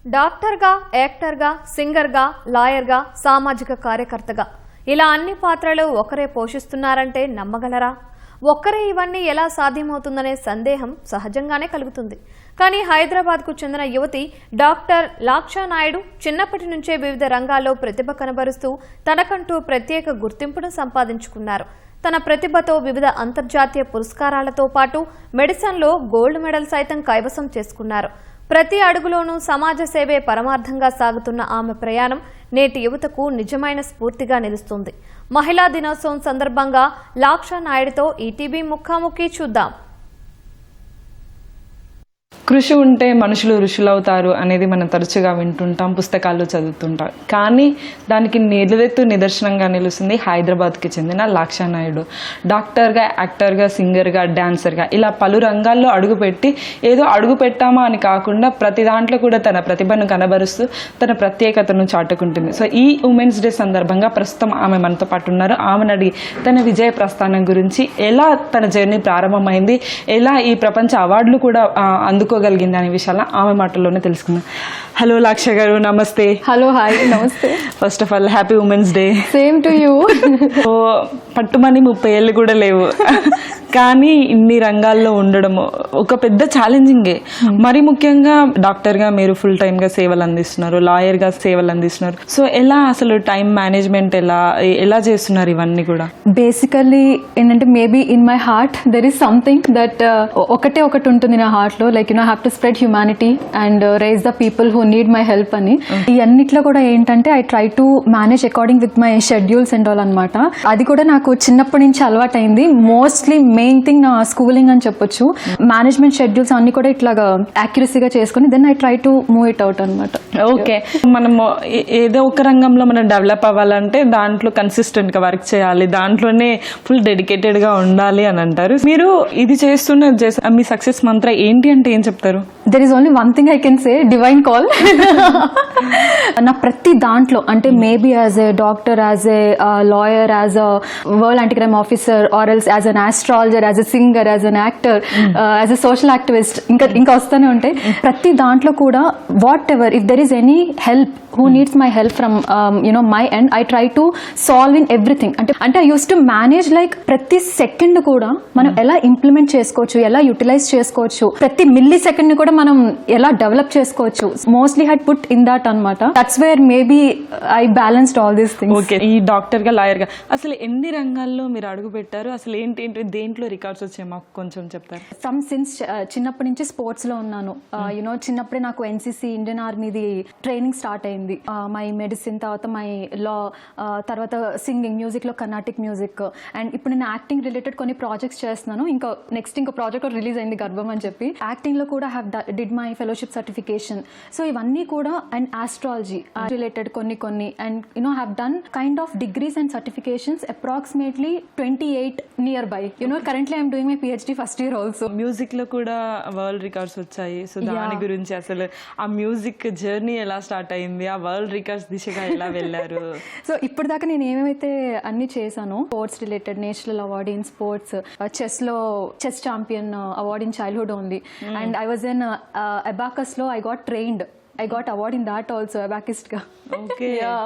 డాక్టర్గా, యాక్టర్గా, సింగర్గా, లాయర్గా, సామాజిక కార్యకర్తగా ఇలా అన్ని పాత్రలు ఒకరే పోషిస్తున్నారంటే నమ్మగలరా? ఒక్కరే ఇవన్నీ ఎలా సాధ్యమవుతుందనే సందేహం సహజంగానే కలుగుతుంది. కానీ హైదరాబాద్కు చెందిన యువతి డాక్టర్ లాక్షా నాయుడు చిన్నప్పటి నుంచే వివిధ రంగాల్లో ప్రతిభ కనబరుస్తూ తనకంటూ ప్రత్యేక గుర్తింపును సంపాదించుకున్నారు. తన ప్రతిభతో వివిధ అంతర్జాతీయ పురస్కారాలతో పాటు మెడిసిన్లో గోల్డ్ మెడల్ సైతం కైవసం చేసుకున్నారు. ప్రతి అడుగులోనూ సమాజ సేవే పరమార్థంగా సాగుతున్న ఆమె ప్రయాణం నేటి యువతకు నిజమైన స్ఫూర్తిగా నిలుస్తుంది. మహిళా దినోత్సవం సందర్భంగా లాక్షా నాయుడుతో ఈటీవీ ముఖాముఖి చూద్దాం. కృషి ఉంటే మనుషులు ఋషులవుతారు అనేది మనం తరచుగా వింటుంటాం, పుస్తకాల్లో చదువుతుంటాం. కానీ దానికి నిలువెత్తు నిదర్శనంగా నిలుస్తుంది హైదరాబాద్కి చెందిన లాక్షా నాయుడు. డాక్టర్గా, యాక్టర్గా, సింగర్గా, డాన్సర్గా ఇలా పలు రంగాల్లో అడుగుపెట్టి ఏదో అడుగు పెట్టామా అని కాకుండా ప్రతి దాంట్లో కూడా తన ప్రతిభను కనబరుస్తూ తన ప్రత్యేకతను చాటుకుంటుంది. సో ఈ ఉమెన్స్ డే సందర్భంగా ప్రస్తుతం ఆమె మనతో పాటు ఉన్నారు. ఆమెను అడిగి తన విజయ ప్రస్థానం గురించి, ఎలా తన జర్నీ ప్రారంభమైంది, ఎలా ఈ ప్రపంచ అవార్డులు కూడా అందుకోగలిగింది అనే విషయాలు ఆమె మాటల్లోనే తెలుసుకుందాం. హలో లాక్షా గారు, నమస్తే. హలో, హాయ్, నమస్తే. First of all happy women's day. Same to you. So పట్టుమని 30 ఏళ్ళు కూడా లేవు, కానీ ఇన్ని రంగాల్లో ఉండడం ఒక పెద్ద ఛాలెంజింగే. మరి ముఖ్యంగా డాక్టర్గా మీరు ఫుల్ టైమ్గా సేవలు అందిస్తున్నారు, లాయర్గా సేవలు అందిస్తున్నారు. సో ఎలా అసలు టైం మేనేజ్మెంట్ ఎలా చేస్తున్నారు ఇవన్నీ కూడా? బేసికల్లీ ఏంటంటే maybe in my heart there is something that ఒకటి ఉంటుంది నా హార్ట్లో, like have to spread humanity and raise the people who need my help అని. ఈ అన్నిట్లో కూడా ఏంటంటే I try to manage according with my schedules and all అనమాట. అది కూడా నాకు చిన్నప్పటి నుంచి అలవాటైంది. మోస్ట్లీ మెయిన్ థింగ్ నా స్కూలింగ్ అని చెప్పొచ్చు. మేనేజ్మెంట్ షెడ్యూల్స్ అన్ని కూడా ఇట్లాగా యాక్యురసీగా చేసుకుని then I try to move it out అనమాట. ఓకే, మనం ఏదో ఒక రంగంలో మనం డెవలప్ అవ్వాలంటే దాంట్లో కన్సిస్టెంట్ గా వర్క్ చేయాలి, దాంట్లోనే ఫుల్ డెడికేటెడ్ గా ఉండాలి అని అంటారు. మీరు ఇది చేస్తున్న మీ సక్సెస్ మంత్ర ఏంటి అంటే ఏం చెప్తారు? There is only one thing I can say, divine call. నా ప్రతి దాంట్లో అంటే maybe as a doctor, as a lawyer, as a world anti crime officer, or else as an astrologer, as a singer, as an actor, as a social activist, ఇంకా వస్తూనే ఉంటాయి. ప్రతి దాంట్లో కూడా what ever if there is any help who needs my help from my end, I try to solve in everything. అంటే I used to manage like ప్రతి second కూడా మనం ఎలా ఇంప్లిమెంట్ చేసుకోవచ్చు, ఎలా యూటిలైజ్ చేసుకోవచ్చు, ప్రతి మిల్లీ సెకండ్ ని కూడా మనం ఎలా డెవలప్ చేసుకోవచ్చు. Mostly had put in that అనమాట. That's where maybe I balanced all these things. Okay, ఈ డాక్టర్ గా, లాయర్ గా అసలు ఎన్ని రంగాల్లో మీరు అడుగు పెట్టారు? అసలు ఏంటి దేంట్లో రికార్డ్స్ వచ్చాయి మాకు కొంచెం చెప్తారు? సిన్స్ చిన్నప్పటి నుంచి స్పోర్ట్స్ లో ఉన్నాను. చిన్నప్పుడే నాకు ఎన్సీసీ, ఇండియన్ ఆర్మీది ట్రైనింగ్ స్టార్ట్ అయింది. మై మెడిసిన్, తర్వాత మై లా, తర్వాత సింగింగ్, మ్యూజిక్ లో కర్ణాటిక్ మ్యూజిక్, అండ్ ఇప్పుడు నేను యాక్టింగ్ రిలేటెడ్ కొన్ని ప్రాజెక్ట్స్ చేస్తున్నాను. ఇంకో ప్రాజెక్ట్ రిలీజ్ అయింది, గర్భం అని చెప్పి. యాక్టింగ్ లో కూడా did my fellowship certification. So ఇవన్నీ కూడా, అండ్ ఆస్ట్రాలజీ రిలేటెడ్ కొన్ని and have done kind of degrees and certifications approximately 28 near by. Currently I'm doing my PhD first year also. Music లో కూడా వరల్డ్ రికార్డ్స్ వచ్చాయి. So దాని గురించి అసలు ఆ మ్యూజిక్ జర్నీ ఎలా స్టార్ట్ అయింది, ఆ వరల్డ్ రికార్డ్స్ దిశగా ఎలా వెళ్ళారు? సో ఇప్పుడు దాకా నేను ఏమేమైతే అన్ని చేశాను, sports related national award in sports, chess champion award in childhood only, and I was in abacus లో I got trained. I got award in that also, abacist ga. Okay. Yeah.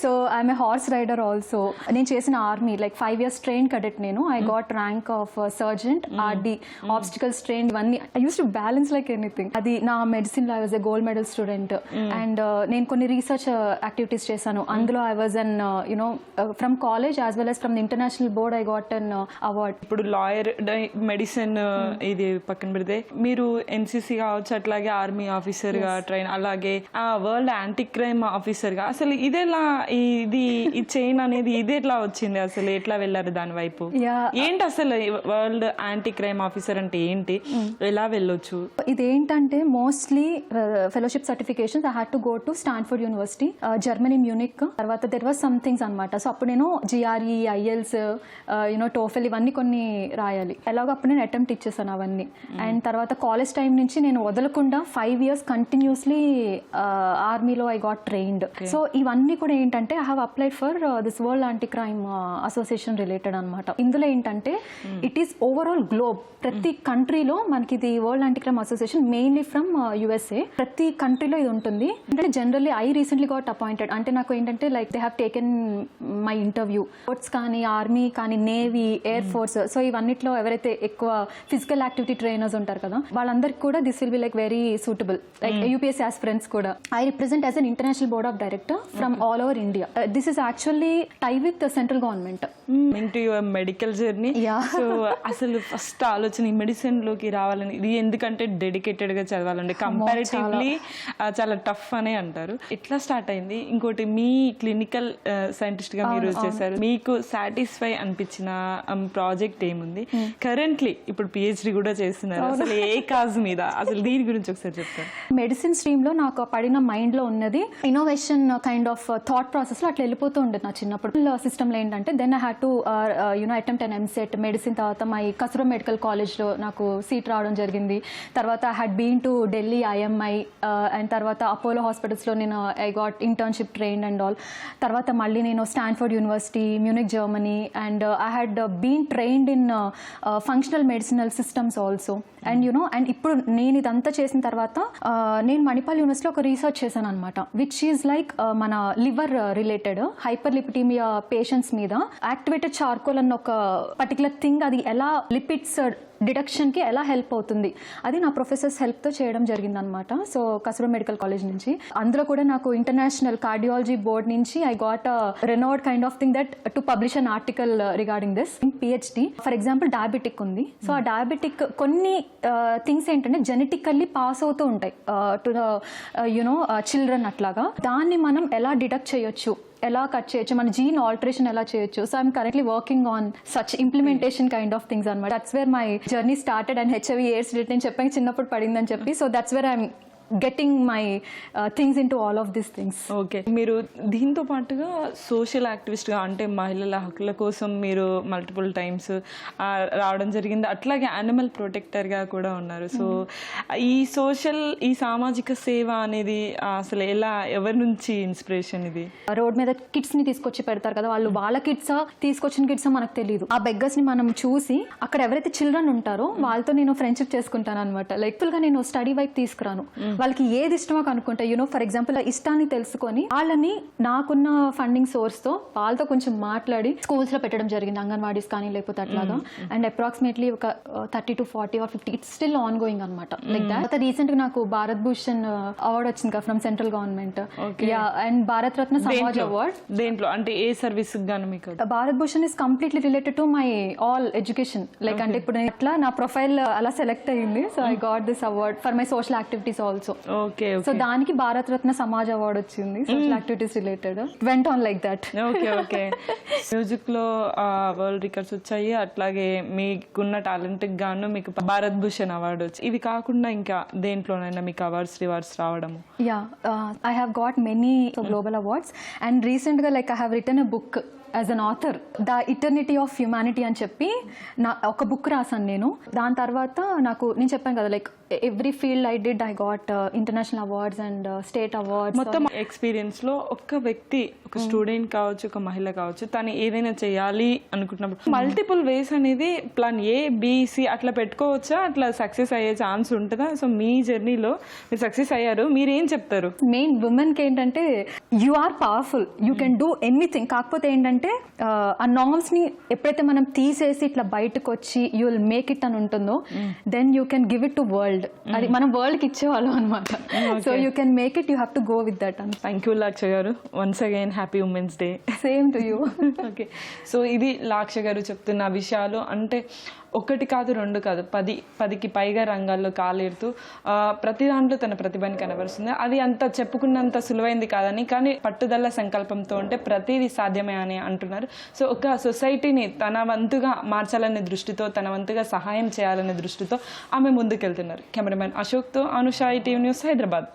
So I'm a horse rider also. నేను చేసిన army like 5 years trained cadet నేను. I got rank of sergeant, RD, obstacles trained. I used to balance like anything. అది నా medicine లో I was a gold medal student. And నేను కొన్ని research activities చేశాను. అందులో I was an from college as well as from the international board I got an award. ఇప్పుడు lawyer, medicine ఇది పక్కన పెడితే మీరు ఎన్సీసీ కావచ్చు, అట్లాగే ఆర్మీ ఆఫీసర్ గా ట్రైన్, అలాగే వరల్డ్ యాంటీ క్రైమ్ ఆఫీసర్ గా, అసలు ఇదేలా ఇది చైన్ అనేది ఇది ఎట్లా వచ్చింది, అసలు ఎట్లా వెళ్ళారు దాని వైపు? ఏంటి అసలు వరల్డ్ యాంటీ క్రైమ్ ఆఫీసర్ అంటే ఏంటి, ఎలా వెళ్ళొచ్చు? ఇదేంటంటే mostly fellowship certifications I had to go to Stanford university, Germany, Munich. తర్వాత దెర్ వాజ్ సమ్ థింగ్స్ అనమాట. సో అప్పుడు నేను జిఆర్ఈ, ఐఎల్స్, టోఫెల్ ఇవన్నీ కొన్ని రాయాలి. ఎలాగో అప్పుడు నేను అటెంప్ట్ ఇచ్చేసాను అవన్నీ. అండ్ తర్వాత కాలేజ్ టైం నుంచి నేను వదలకుండా 5 years కంటిన్యూస్లీ ఆర్మీలో ఐ గాట్ ట్రైన్డ్. సో ఇవన్నీ కూడా ఏంటంటే I have applied for this world anti crime association related అనమాట. ఇందులో ఏంటంటే ఇట్ ఈస్ ఓవరాల్ గ్లోబ్, ప్రతి కంట్రీలో మనకి ఇది world anti crime association mainly from USA. ప్రతి కంట్రీలో ఇది ఉంటుంది. అంటే generally I recently got appointed. అంటే నాకు ఏంటంటే like they have taken my interview. Sports కానీ, ఆర్మీ కానీ, నేవీ, ఎయిర్ ఫోర్స్, సో ఇవన్నిట్లో ఎవరైతే ఎక్కువ ఫిజికల్ యాక్టివిటీ ట్రైనర్స్ ఉంటారు కదా, వాళ్ళందరికీ కూడా this will be like very suitable. Like UPSC aspirants కూడా. I represent as an international board of director from all over India. This is actually tie with the central government. Into your medical journey. So అసలు first ఆలోచన ఈ medicine లోకి రావాలని, ఇది ఎందుకంటే dedicated గా చదవాలండి, comparatively చాలా టఫ్ అనే అంటారు. ఎట్లా స్టార్ట్ అయింది? ఇంకోటి మీ క్లినికల్ సైంటిస్ట్ గా మీరు చేశారు, మీకు సాటిస్ఫై అనిపించిన ప్రాజెక్ట్ ఏముంది? కరెంట్లీ ఇప్పుడు PhD కూడా చేస్తున్నారు, అసలు ఏ కాజ్ మీద, అసలు దీని గురించి ఒకసారి చెప్తారు. మెడిసిన్ స్ట్రీమ్ లో నాకు పడిన మైండ్ లో ఉన్నది innovation kind of thought process లో అట్లా వెళ్ళిపోతూ ఉండేది నా చిన్నప్పుడు. సిస్టమ్ లో ఏంటంటే then I had to attempt and MCET medicine. తర్వాత మై కసూరా మెడికల్ కాలేజ్ లో నాకు సీట్ రావడం జరిగింది. తర్వాత I had been to Delhi IMI and తర్వాత అపోలో హాస్పిటల్స్ లో నేను I got internship train and all. తర్వాత మళ్ళీ నేను Stanford university, Munich Germany, and I had been trained in functional medicinal systems also. And and ఇప్పుడు నేను ఇదంతా చేసిన తర్వాత నేను మణిపాల్ యూనివర్సిటీలో ఒక రీసెర్చ్ చేశాను అనమాట, విచ్ ఈజ్ లైక్ మన లివర్ రిలేటెడ్ హైపర్ లిపిటీమియా పేషెంట్స్ మీద యాక్టివేటెడ్ చార్కోల్ అన్న ఒక పర్టికులర్ థింగ్, అది ఎలా లిపిడ్స్ డిడక్షన్ కి ఎలా హెల్ప్ అవుతుంది, అది నా ప్రొఫెసర్స్ హెల్ప్ తో చేయడం జరిగింది అనమాట. సో కసూరా మెడికల్ కాలేజ్ నుంచి. అందులో కూడా నాకు ఇంటర్నేషనల్ కార్డియాలజీ బోర్డ్ నుంచి I got renowned kind of thing that to publish an article regarding this in PhD. For example diabetic ఉంది. సో ఆ డయాబెటిక్ కొన్ని థింగ్స్ ఏంటంటే జెనెటికల్లీ పాస్ అవుతూ ఉంటాయి టు ద చిల్డ్రన్. అట్లాగా దాన్ని మనం ఎలా డిడక్ట్ చేయొచ్చు, ఎలా కట్ చేయొచ్చు, మన జీన్ ఆల్టరేషన్ ఎలా చేయొచ్చు. So I'm currently working on such implementation kind of things అనమాట. That's where my journey started. And HIV AIDS నేను చెప్పాను చిన్నప్పుడు పడిందని చెప్పి. So that's where I'm getting my things into all of these things. Okay, మీరు దీంతో పాటుగా social యాక్టివిస్ట్గా, అంటే మహిళల హక్కుల కోసం మీరు మల్టిపుల్ టైమ్స్ రావడం జరిగింది. అట్లాగే యానిమల్ ప్రొటెక్టర్గా కూడా ఉన్నారు. సో ఈ సామాజిక సేవ అనేది అసలు ఎలా, ఎవరి నుంచి ఇన్స్పిరేషన్ ఇది? రోడ్ మీద కిడ్స్ ని తీసుకొచ్చి పెడతారు కదా, వాళ్ళు వాళ్ళ కిడ్సా తీసుకొచ్చిన కిడ్సా మనకు తెలియదు. ఆ బెగ్గర్స్ ని మనం చూసి అక్కడ ఎవరైతే చిల్డ్రన్ ఉంటారో వాళ్ళతో నేను ఫ్రెండ్షిప్ చేసుకుంటాను అనమాట. లైక్ ఫుల్ గా నేను స్టడీ వైపు తీసుకురాను. వాళ్ళకి ఏది ఇష్టమో కనుక్కుంటా. ఫర్ ఎగ్జాంపుల్ ఇష్టాన్ని తెలుసుకొని వాళ్ళని నాకున్న ఫండింగ్ సోర్స్ తో వాళ్ళతో కొంచెం మాట్లాడి స్కూల్స్ లో పెట్టడం జరిగింది, అంగన్వాడీస్ కానీ లేకపోతే అట్లాగా. అండ్ అప్రాక్సిమేట్లీ ఒక 30 to 40 or 50 it's still ongoing అనమాట. Like that. రీసెంట్ గా నాకు భారత్ భూషణ్ అవార్డ్ వచ్చింది కదా from central government. And Bharat Ratna Samaj award. దేంట్లో అంటే ఏ సర్వీస్ గాను మీకు? Bharat Bhushan is completely related to my all education. Like అంటే ఇప్పుడు అట్లా నా ప్రొఫైల్ అలా సెలెక్ట్ అయ్యింది. So I got this award for my social activities also. Okay, so దానికి భారత్ రత్న సమాజ్ అవార్డ్ వచ్చింది, social activities related. Went on like that. Okay. Music లో world records వచ్చాయి, అట్లాగే మీకున్న టాలెంట్ గాను మీకు భారత్ భూషణ్ అవార్డు వచ్చి, ఇవి కాకుండా ఇంకా దేంట్లోనైనా మీకు అవార్డ్స్ రివార్డ్స్ రావడము? I have got many global awards. And recent గా like I have written a book as an author, the eternity of humanity అని చెప్పి ఒక బుక్ రాసాను నేను. దాని తర్వాత నేను చెప్పాను కదా, like every field I did I got international awards and state awards. మొత్తం ఎక్స్పీరియన్స్ లో ఒక వ్యక్తి, ఒక స్టూడెంట్ కావచ్చు, ఒక మహిళ కావచ్చు, తను ఏదైనా చేయాలి అనుకుంటున్నప్పుడు మల్టిపుల్ వేస్ అనేది ప్లాన్ A, B, C అట్లా పెట్టుకోవచ్చా? అట్లా సక్సెస్ అయ్యే ఛాన్స్ ఉంటుందా? సో మీ జర్నీలో మీరు సక్సెస్ అయ్యారు, మీరేం చెప్తారు? మెయిన్ ఉమెన్ కి ఏంటంటే you are powerful, you can do anything. కాకపోతే ఏంటంటే ఆ నార్మ్స్ ని ఎప్పుడైతే మనం తీసేసి ఇట్లా బయటకు వచ్చి యూ విల్ మేక్ ఇట్ అని ఉంటుందో, then you can give it to world. అది మనం వరల్డ్ కి ఇచ్చేవాళ్ళం అనమాట. So you can make it, you have to go with that. Thank you Laksha గారు. Once again happy women's day. Same to you. Okay, so ఇది లాక్ష గారు చెప్తున్న విషయాలు. అంటే ఒకటి కాదు, రెండు కాదు, 10కి పైగా రంగాల్లో కాలేరుతూ ప్రతి దాంట్లో తన ప్రతిభని కనబరుస్తుంది. అది అంత చెప్పుకున్నంత సులువైంది కాదని, కానీ పట్టుదల సంకల్పంతో ఉంటే ప్రతిదీ సాధ్యమే అని అంటున్నారు. సో ఒక సొసైటీని తన వంతుగా మార్చాలనే దృష్టితో, తన వంతుగా సహాయం చేయాలనే దృష్టితో ఆమె ముందుకెళ్తున్నారు. కెమెరామెన్ అశోక్తో అనుషా, ITV న్యూస్, హైదరాబాద్.